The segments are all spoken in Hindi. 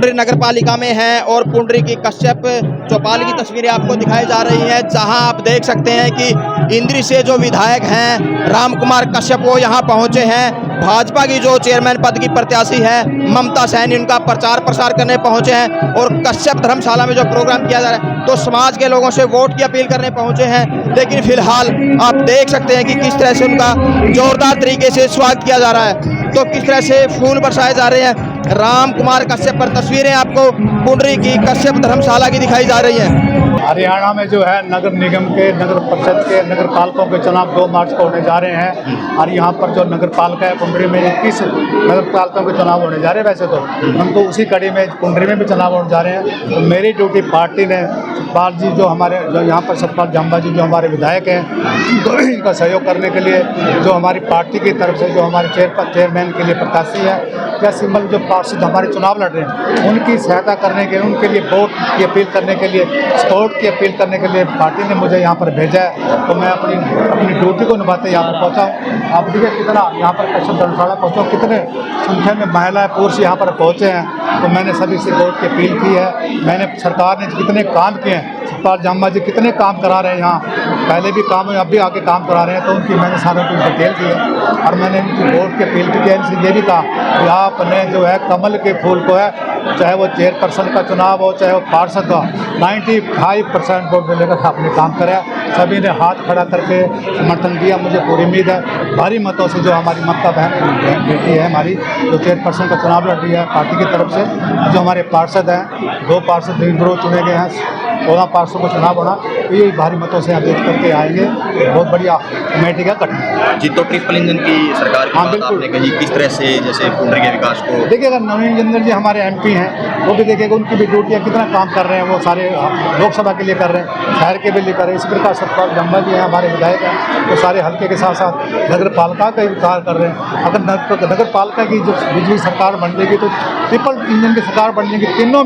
पुंडरी नगर पालिका में हैं और पुंडरी की कश्यप चौपाल की तस्वीरें आपको दिखाई जा रही हैं, जहां आप देख सकते हैं कि इंद्री से जो विधायक हैं राम कुमार कश्यप वो यहां पहुंचे हैं। भाजपा की जो चेयरमैन पद की प्रत्याशी है ममता सैनी उनका प्रचार प्रसार करने पहुंचे हैं और कश्यप धर्मशाला में जो प्रोग्राम किया जा रहा है तो समाज के लोगों से वोट की अपील करने पहुंचे हैं। लेकिन फिलहाल आप देख सकते हैं कि किस तरह से उनका जोरदार तरीके से स्वागत किया जा रहा है, तो किस तरह से फूल बरसाए जा रहे हैं। राम कुमार कश्यप पर तस्वीरें आपको पुंडरी की कश्यप धर्मशाला की दिखाई जा रही हैं। हरियाणा में जो है नगर निगम के, नगर परिषद के, नगर पालिकाओं के चुनाव 2 मार्च को होने जा रहे हैं और यहाँ पर जो नगर पालिका है पुंडरी में 21 नगर पालिकाओं के चुनाव होने जा रहे हैं। वैसे तो हम तो उसी कड़ी में पुंडरी में भी चुनाव होने जा रहे हैं। तो मेरी ड्यूटी पार्टी ने सतपाल जी जो यहाँ पर सतपाल जम्बा जी जो हमारे विधायक हैं तो इनका सहयोग करने के लिए जो हमारी पार्टी की तरफ से जो हमारे चेयरमैन के लिए प्रत्याशी है या सिंबल जो पार्षद हमारे चुनाव लड़ रहे हैं उनकी सहायता करने के, उनके लिए वोट की अपील करने के लिए, सपोर्ट की अपील करने के लिए पार्टी ने मुझे यहाँ पर भेजा है। तो मैं अपनी ड्यूटी को निभाते यहाँ पर पहुँचा हूँ। आप देखिए कितना यहाँ पर कश्यप धर्मशाला पहुँचा, कितने संख्या में महिलाएं पुरुष यहाँ पर पहुँचे हैं। तो मैंने सभी से वोट की अपील की है। मैंने सरकार ने कितने काम किए हैं, सतपाल जम्बा जी कितने काम करा रहे हैं, यहाँ पहले भी काम है अब भी आगे काम करा रहे हैं, तो उनकी मैंने सारों को डिटेल दी है और मैंने उनकी वोट की अपील की है। इनसे ये भी कहा कि आपने जो है कमल के फूल को है, चाहे वो चेयरपर्सन का चुनाव हो चाहे वो पार्षद का, 95% वोट मिलेगा। आपने काम करा, सभी ने हाथ खड़ा करके समर्थन दिया। मुझे पूरी उम्मीद है भारी मतों से जो हमारी ममता बहन बेटी है हमारी जो चेयरपर्सन का चुनाव लड़ रही है पार्टी की तरफ से, जो हमारे पार्षद हैं 2 पार्षद निर्विरोध चुने गए हैं, 16 पार्षदों को चुनाव होना, तो ये भारी मतों से आप जीत करके आएंगे। बहुत बढ़िया कमेटी का गठन जी। तो ट्रिपल इंजन की सरकार की बात आपने कही, किस तरह से जैसे पुंडरी के विकास को देखिए, अगर नवीन इंजन जी हमारे MP हैं वो भी देखिएगा, उनकी भी ड्यूटियाँ कितना काम कर रहे हैं, वो सारे लोकसभा के लिए कर रहे हैं, शहर के भी लिए कर रहे हैं। इसी प्रकार सतपाल जम्बा जी हैं हमारे विधायक हैं, तो सारे हल्के के साथ साथ नगर पालिका का भी कार्य कर रहे हैं। अगर नगर पालिका की जो बिजली सरकार बन जाएगी तो ट्रिपल इंजन की सरकार बन जाएगी, तीनों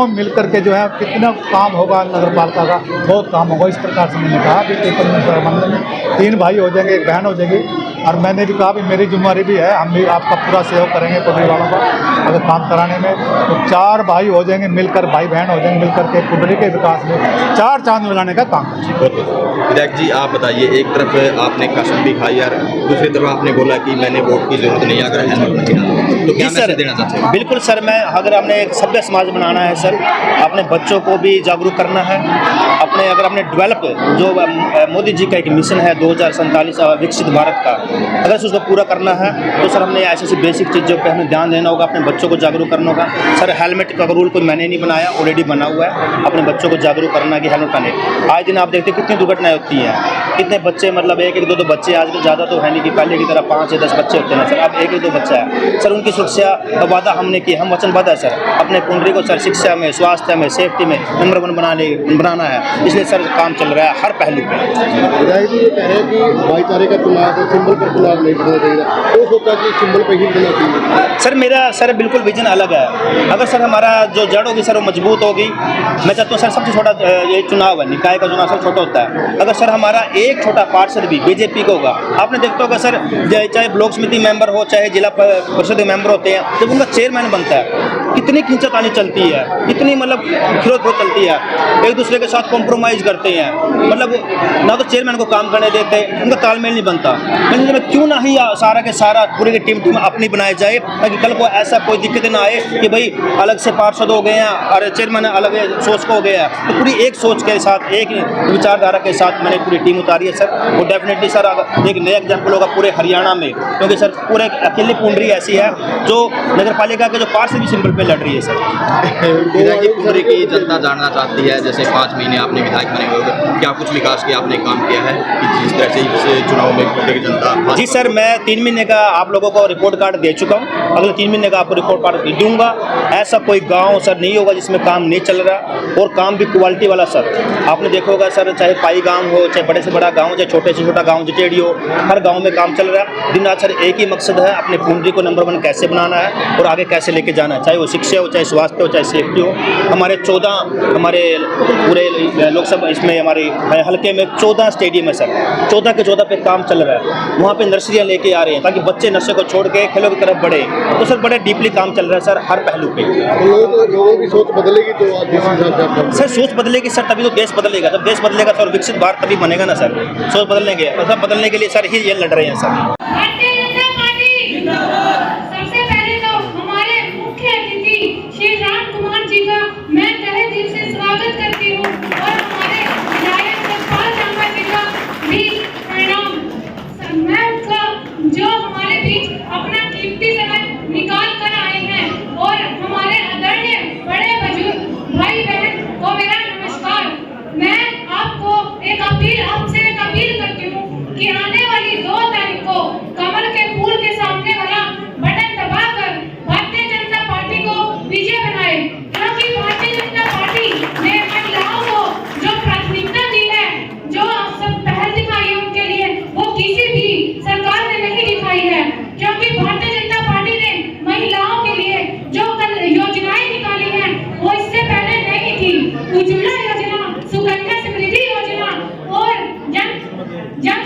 मिल करके जो है कितना काम होगा नगर पालिका का, बहुत काम होगा। इस प्रकार से मैंने कहा कि ट्रिपल इंजन में 3 भाई हो जाएंगे, 1 बहन हो जाएगी। और मैंने भी कहा भी मेरी जिम्मेदारी भी है, हम भी आपका पूरा सहयोग करेंगे पुंडरी वालों का अगर काम कराने में, तो 4 भाई हो जाएंगे मिलकर, भाई बहन हो जाएंगे मिलकर के पुंडरी के विकास में 4 चांद लगाने का काम। विधायक जी आप बताइए, एक तरफ आपने कसम भी खाई और दूसरी तरफ आपने बोला कि मैंने वोट की जरूरत नहीं अगर हेलमेट नहीं, तो क्या मैसेज देना चाहते हैं? बिल्कुल सर, मैं अगर हमने एक सभ्य समाज बनाना है सर, अपने बच्चों को भी जागरूक करना है, अगर हमने डेवलप जो मोदी जी का एक मिशन है 2047 विकसित भारत का, अगर उसको पूरा करना है तो सर हमने ऐसी बेसिक चीज़ों पे हमें ध्यान देना होगा, अपने बच्चों को जागरूक करना होगा। सर हेलमेट का रूल कोई मैंने नहीं बनाया, ऑलरेडी बना हुआ है, अपने बच्चों को जागरूक करना कि हेलमेट पहने। आज दिन आप देखते हैं कितनी दुर्घटनाएं होती हैं, कितने बच्चे मतलब 1-2 बच्चे, आजकल ज़्यादा तो है नहीं कि पहले की तरह 5 या 10 बच्चे होते हैं सर, अब 1-2 बच्चा है सर। उनकी सुरक्षा का वादा हमने किया, हम वचनबद्ध है सर, अपने पुंडरी को सर शिक्षा में, स्वास्थ्य में, सेफ्टी में नंबर 1 बनाना है। इसलिए सर काम चल रहा है हर पहलू पे। विधायक जी ये कह रहे हैं कि भाईचारे का चुनाव है, सिंबल पर चुनाव नहीं करना चाहिए, तो सोचा कि सिंबल पर ही करना चाहिए। सर मेरा सर बिल्कुल विजन अलग है। अगर सर हमारा जो जड़ होगी सर वो मजबूत होगी, मैं चाहता हूँ सर सबसे छोटा ये चुनाव है, निकाय का चुनाव सब छोटा होता है। अगर सर हमारा एक छोटा पार्षद भी बीजेपी का होगा, आपने देखता होगा सर चाहे ब्लॉक समिति मेंबर हो चाहे जिला परिषद के मेंबर होते हैं, जब उनका चेयरमैन बनता है कितनी खींचातानी चलती है, कितनी मतलब खिरोत चलती है, एक दूसरे के साथ कॉम्प्रोमाइज करते हैं, मतलब ना तो चेयरमैन को काम करने देते, उनका तालमेल नहीं बनता। मैंने क्यों ना ही सारा के सारा पूरी की टीम अपनी बनाई जाए, ताकि कल को ऐसा कोई दिक्कत ना आए कि भाई अलग से पार्षद हो गए हैं और चेयरमैन अलग सोच को हो गया है। तो पूरी एक सोच के साथ, एक विचारधारा के साथ मैंने पूरी टीम उतारी है सर। वो डेफिनेटली सर एक नया एग्जाम्पल होगा पूरे हरियाणा में, क्योंकि सर पूरे अकेले पुंडरी ऐसी है जो नगर पालिका के जो पार्षद भी सिंबल पे लड़ रही है सर। पुंडरी की जनता जानना चाहती है, जैसे 5 महीने आपने विधायक बने हुए, क्या कुछ विकास के आपने काम किया है कि जिस तरह से इस चुनाव में पुंडरी की जनता? जी सर, मैं 3 महीने का आप लोगों को रिपोर्ट कार्ड दे चुका हूँ, अगले 3 महीने का आपको रिपोर्ट कार्ड दूंगा। ऐसा कोई गांव सर नहीं होगा जिसमें काम नहीं चल रहा, और काम भी क्वालिटी वाला सर। आपने देखा होगा सर, चाहे पाई गांव हो, चाहे बड़े से बड़ा गांव, चाहे छोटे से छोटा गांव जटेड़ी हो, हर गांव में काम चल रहा है। दिन रात सर एक ही मकसद है, अपने पुंडरी को नंबर 1 कैसे बनाना है और आगे कैसे लेके जाना है, चाहे वो शिक्षा हो, चाहे स्वास्थ्य हो, चाहे सेफ्टी हो। हमारे 14 हमारे पूरे लोकसभा इसमें हमारे हल्के में 14 स्टेडियम है सर, 14 के 14 पे काम चल रहा है। वहाँ पे नर्सरियाँ लेके आ रहे हैं ताकि बच्चे नशे को छोड़ के खेलों की तरफ बढ़े। तो सर बड़े डीपली काम चल रहा है सर हर पहलू पे। तो लोगों की सोच बदलेगी तो जिस हिसाब से आप करते सर सोच बदलेगी सर तभी तो देश बदलेगा। जब देश बदलेगा सर विकसित भारत तभी बनेगा ना सर। सोच बदलने के सब बदलने के लिए सर ही ये लड़ रहे हैं सर। भारतीय जनता पार्टी सबसे पहले तो हमारे मुख्य अतिथि श्री राम कुमार जी का मैं तहे दिल से स्वागत करती हूँ और हमारे विधायक सतपाल जंगा जी का भी प्रणाम। मैं उनका जो हमारे बीच अपना कीमती समय निकाल कर आए हैं और हमारे आदरणीय बड़े बुजुर्ग भाई बहन को मेरा नमस्कार। मैं आपको आपसे एक अपील करती हूँ कि आने वाली 2 तारीख को कमल के फूल के सामने वाला बटन दबाकर भारतीय जनता पार्टी को विजय बनाए, क्योंकि भारतीय जनता पार्टी ने महिलाओं को जो प्राथमिकता दी है, जो सब पहल दिखाई है उनके लिए, वो किसी भी सरकार ने नहीं दिखाई है। क्योंकि भारतीय जनता पार्टी ने महिलाओं के लिए जो कल योजनाएं निकाली हैं वो इससे पहले नहीं थी। उज्ज्वला योजना, सुकन्या समृद्धि योजना और जन